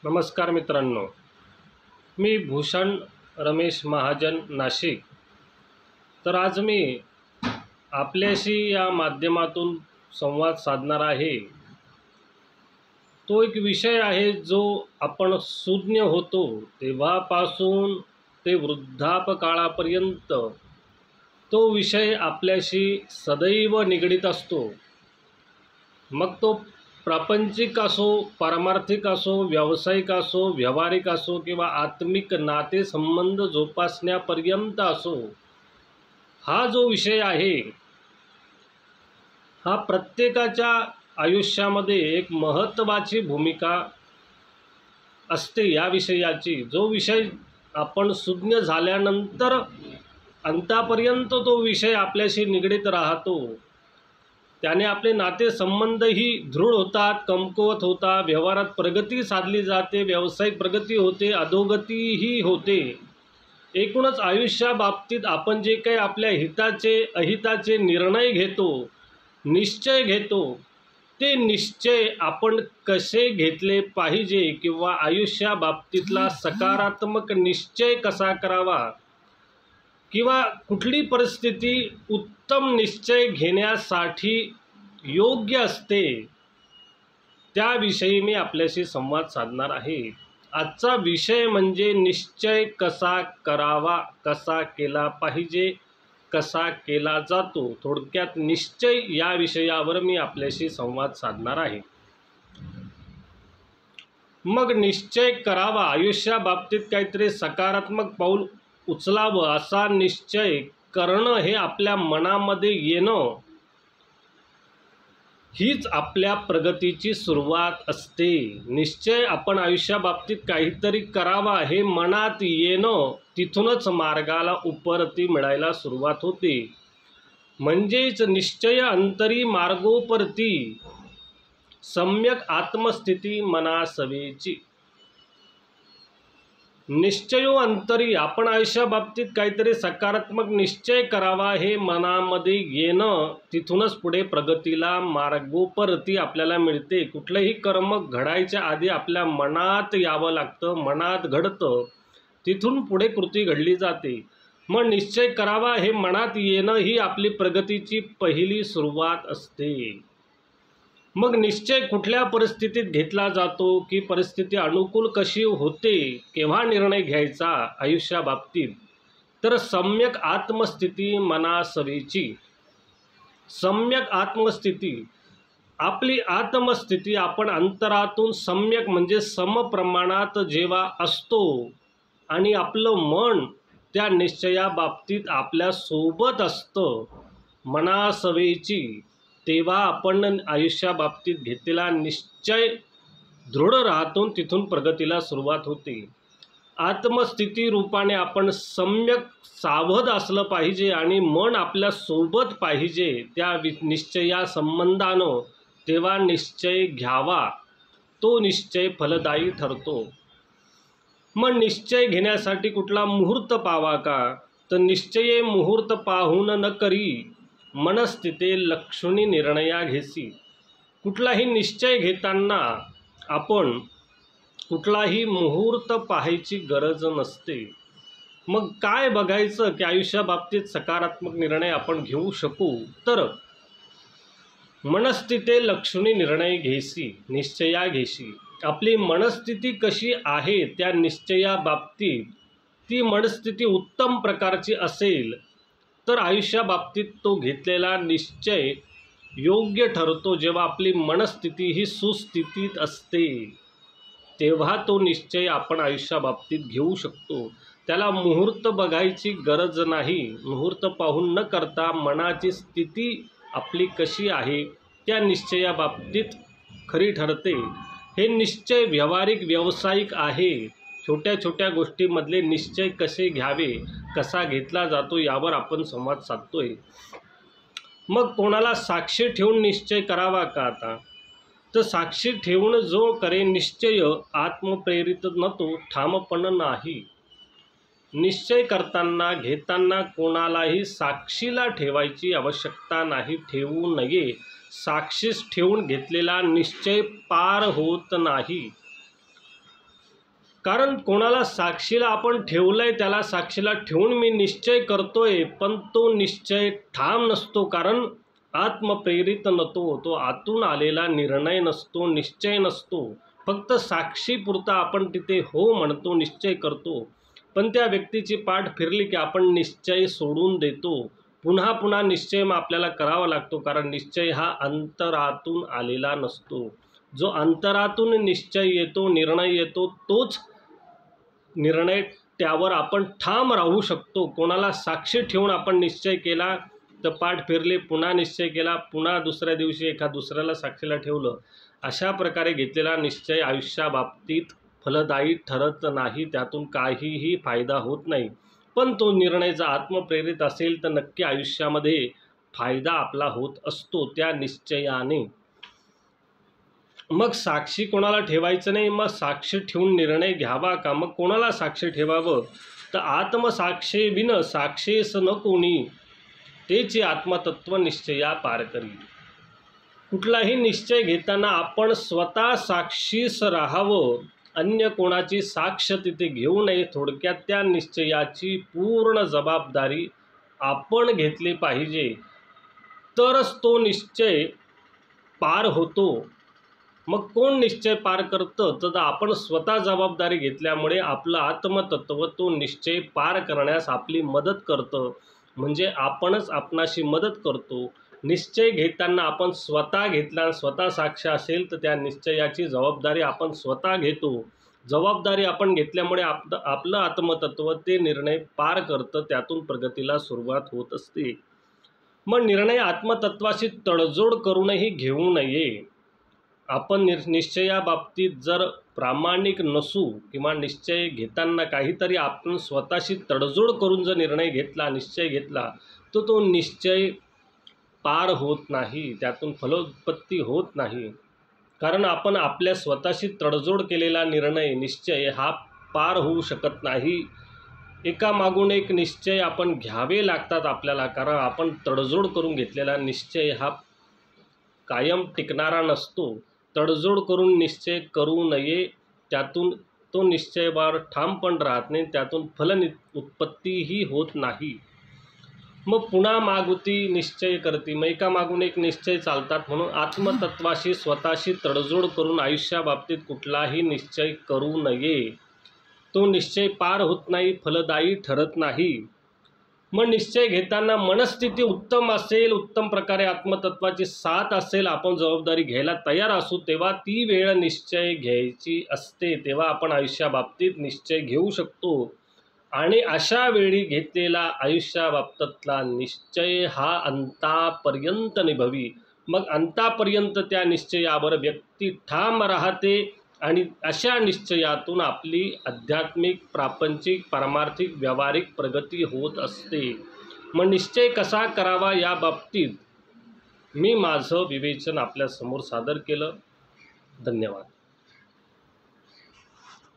नमस्कार मित्रांनो, मी भूषण रमेश महाजन नाशिक। तर आज मी आपल्याशी या माध्यमातून संवाद साधणार आहे। तो एक विषय आहे जो आपण सुज्ञ होतो तेव्हापासून ते वृद्धापकाळापर्यंत तो विषय आपल्याशी सदैव निगडीत असतो। मग तो प्रापंचिक असो, पारमार्थिक असो, व्यावसायिक असो, व्यावहारिक असो किंवा आत्मिक नातेसंबंध जोपासण्यापर्यंत असो, हा जो विषय आहे हा प्रत्येकाच्या आयुष्यामध्ये एक महत्त्वाची भूमिका असते। या विषयाची जो विषय आपण सुज्ञ झाल्यानंतर अंतापर्यंत तो विषय आपल्याशी निगडीत राहतो, त्याने आपले नातेसंबंधही दृढ होतात, कमकुवत होतात, व्यवहारात प्रगती साधली जाते, व्यावसायिक प्रगती होते, अधोगतीही होते। एकूणच आयुष्याबाबतीत आपण जे काही आपल्या हिताचे अहिताचे निर्णय घेतो, निश्चय घेतो, ते निश्चय आपण कसे घेतले पाहिजे किंवा आयुष्याबाबतीतला सकारात्मक निश्चय कसा करावा किंवा कुठली परिस्थिती उत्तम निश्चय घेण्यासाठी योग्य असते, त्याविषयी मी आपल्याशी संवाद साधणार आहे। आजचा विषय म्हणजे निश्चय कसा करावा, कसा केला पाहिजे, कसा केला जातो। थोडक्यात निश्चय या विषयावर मी आपल्याशी संवाद साधणार आहे। मग निश्चय करावा, आयुष्याबाबतीत काहीतरी सकारात्मक पाऊल उचलावं असा निश्चय करणं हे आपल्या मनामध्ये येणं हीच आपल्या प्रगतीची सुरुवात असते। निश्चय आपण आयुष्याबाबतीत काहीतरी करावा हे मनात येणं, तिथूनच मार्गाला उपरती मिळायला सुरुवात होते। म्हणजेच निश्चय अंतरी मार्गोपरती, सम्यक आत्मस्थिती मनासवेची। निश्चयो अंतरी आपण आयुष्याबाबतीत काहीतरी सकारात्मक निश्चय करावा हे मनामध्ये येणं, तिथूनच पुढे प्रगतीला मार्गोपरती आपल्याला मिळते। कुठलंही कर्म घडायच्या आधी आपल्या मनात यावं लागतं, मनात घडतं, तिथून पुढे कृती घडली जाते। मग निश्चय करावा हे मनात येणं ही आपली प्रगतीची पहिली सुरुवात असते। मग निश्चय कुठल्या परिस्थितीत घेतला जातो की परिस्थिती अनुकूल कशी होते, केव्हा निर्णय घ्यायचा आयुष्याबाबतीत, तर सम्यक आत्मस्थिती मनासवेची। सम्यक आत्मस्थिती, आपली आत्मस्थिती आपण अंतरातून सम्यक म्हणजे समप्रमाणात जेव्हा असतो आणि आपलं मन त्या निश्चयाबाबतीत आपल्या सोबत असतं मनासवेची, तेव्हा आपण आयुष्याबाबतीत घेतलेला निश्चय दृढ राहतो, तिथून प्रगतीला सुरुवात होते। आत्मस्थिती रूपाने आपण सम्यक सावध असलं पाहिजे आणि मन आपल्या सोबत पाहिजे त्या निश्चया संबंधानं, तेव्हा निश्चय घ्यावा, तो निश्चय फलदायी ठरतो। मग निश्चय घेण्यासाठी कुठला मुहूर्त पावा का, तर निश्चये मुहूर्त पाहून न करी, मनस्थिते लक्षणी निर्णया घेसी। कुठलाही निश्चय घेताना आपण कुठलाही मुहूर्त पाहायची गरज नसते। मग काय बघायचं की आयुष्याबाबतीत सकारात्मक निर्णय आपण घेऊ शकू, तर मनस्थिते लक्षणी निर्णय घेसी, निश्चया घेसी। आपली मनस्थिती कशी आहे त्या निश्चयाबाबतीत, ती मनस्थिती उत्तम प्रकारची असेल तर आयुष्याबाबतीत तो घेतलेला निश्चय योग्य ठरतो। जेव्हा आपली मनस्थिती ही सुस्थितीत असते, तेव्हा तो निश्चय आपण आयुष्याबाबतीत घेऊ शकतो। त्याला मुहूर्त बघायची गरज नाही। मुहूर्त पाहून न करता मनाची स्थिती आपली कशी आहे त्या निश्चयाबाबतीत खरी ठरते। हे निश्चय व्यावहारिक व्यावसायिक आहे। छोट्या छोट्या गोष्टींमधले निश्चय कसे घ्यावे, कसा घेतला जातो यावर आपण संवाद साधतोय। मग कोणाला साक्षी ठेवून निश्चय करावा का आता, तर साक्षी ठेवून जो करे निश्चय आत्मप्रेरित न तो ठामपण नाही। निश्चय करताना घेताना कोणालाही साक्षीला ठेवायची आवश्यकता नाही, ठेवू नये। साक्षीस ठेवून घेतलेला निश्चय पार होत नाही। कारण कोणाला साक्षीला आपण ठेवलंय, त्याला साक्षीला ठेवून मी निश्चय करतोय, पण तो निश्चय ठाम नसतो. कारण आत्मप्रेरित नसतो, तो आतून आलेला निर्णय नसतो, निश्चय नसतो. फक्त साक्षीपुरता आपण तिथे हो म्हणतो, निश्चय करतो. पण त्या व्यक्तीची पाठ फिरली की आपण निश्चय सोडून देतो. पुन्हा पुन्हा निश्चय मग आपल्याला करावा लागतो, कारण निश्चय हा अंतरातून आलेला नसतो. जो अंतरातून निश्चय येतो, निर्णय येतो, तोच निर्णय, त्यावर आपण ठाम राहू शकतो. कोणाला साक्षी ठेवून आपण निश्चय केला तर पाठ फिरली, पुन्हा निश्चय केला, पुन्हा दुसऱ्या दिवशी एका दुसऱ्याला साक्षीला ठेवलं, अशा प्रकारे घेतलेला निश्चय आयुष्याबाबतीत फलदायी ठरत नाही, त्यातून काहीही फायदा होत नाही. पण तो निर्णय जर आत्मप्रेरित असेल तर नक्की आयुष्यामध्ये फायदा आपला होत असतो त्या निश्चयाने. मग साक्षी कोणाला ठेवायचं नाही, मग साक्षी ठेवून निर्णय घ्यावा का? मग कोणाला साक्षी ठेवावं? तर आत्मसाक्षी बिन साक्षीस न कोणी, तेची आत्मतत्व निश्चया पार करी. कुठलाही निश्चय घेताना आपण स्वतः साक्षीस राहावं, अन्य कोणाची साक्ष तिथे घेऊ नये. थोडक्यात त्या निश्चयाची पूर्ण जबाबदारी आपण घेतली पाहिजे, तरच तो निश्चय पार होतो. मग कोण निश्चय पार करतं? तर आपण स्वतः जबाबदारी घेतल्यामुळे आपलं आत्मतत्व तो निश्चय पार करण्यास आपली मदत करतं. म्हणजे आपणच आपणाशी मदत करतो. निश्चय घेताना आपण स्वतः घेतला, स्वतः साक्ष असेल तर त्या निश्चयाची जबाबदारी आपण स्वतः घेतो. जबाबदारी आपण घेतल्यामुळे आपलं आत्मतत्व ते निर्णय पार करतं, त्यातून प्रगतीला सुरुवात होत असते. मग निर्णय आत्मतत्वाशी तडजोड करूनही घेऊ नये. आपण निश्चयाबाबतीत जर प्रामाणिक नसू किंवा निश्चय घेताना काहीतरी आपण स्वतःशी तडजोड करून जर निर्णय घेतला, निश्चय घेतला, तर तो निश्चय पार होत नाही, त्यातून फलोत्पत्ती होत नाही. कारण आपण आपल्या स्वतःशी तडजोड केलेला निर्णय, निश्चय हा पार होऊ शकत नाही. एकामागून एक निश्चय आपण घ्यावे लागतात आपल्याला, कारण आपण तडजोड करून घेतलेला निश्चय हा कायम टिकणारा नसतो. तडजोड करून निश्चय करू नये, त्यातून तो निश्चयावर ठाम पण राहत नाही, त्यातून उत्पत्तीही होत नाही. मग पुन्हा मागुती निश्चय करती, मग एकामागून एक निश्चय चालतात. म्हणून आत्मतत्वाशी स्वतःशी तडजोड करून आयुष्याबाबतीत कुठलाही निश्चय करू नये. तो निश्चय पार होत नाही, फलदायी ठरत नाही. मग निश्चय घेताना मनस्थिती उत्तम असेल, उत्तम प्रकारे आत्मतत्वाची साथ असेल, आपण जबाबदारी घ्यायला तयार असू, तेव्हा ती वेळ निश्चय घ्यायची असते. तेव्हा आपण आयुष्याबाबतीत निश्चय घेऊ शकतो. आणि अशा वेळी घेतलेला आयुष्याबाबतीतला निश्चय हा अंतापर्यंत निभवी. मग अंतापर्यंत त्या निश्चयावर व्यक्ती ठाम राहते आणि अशा निश्चयातून आपली आध्यात्मिक, प्रापंचिक, पारमार्थिक, व्यावहारिक प्रगती होत असते. मग निश्चय कसा करावा या बाबतीत मी माझं विवेचन आपल्यासमोर सादर केलं. धन्यवाद.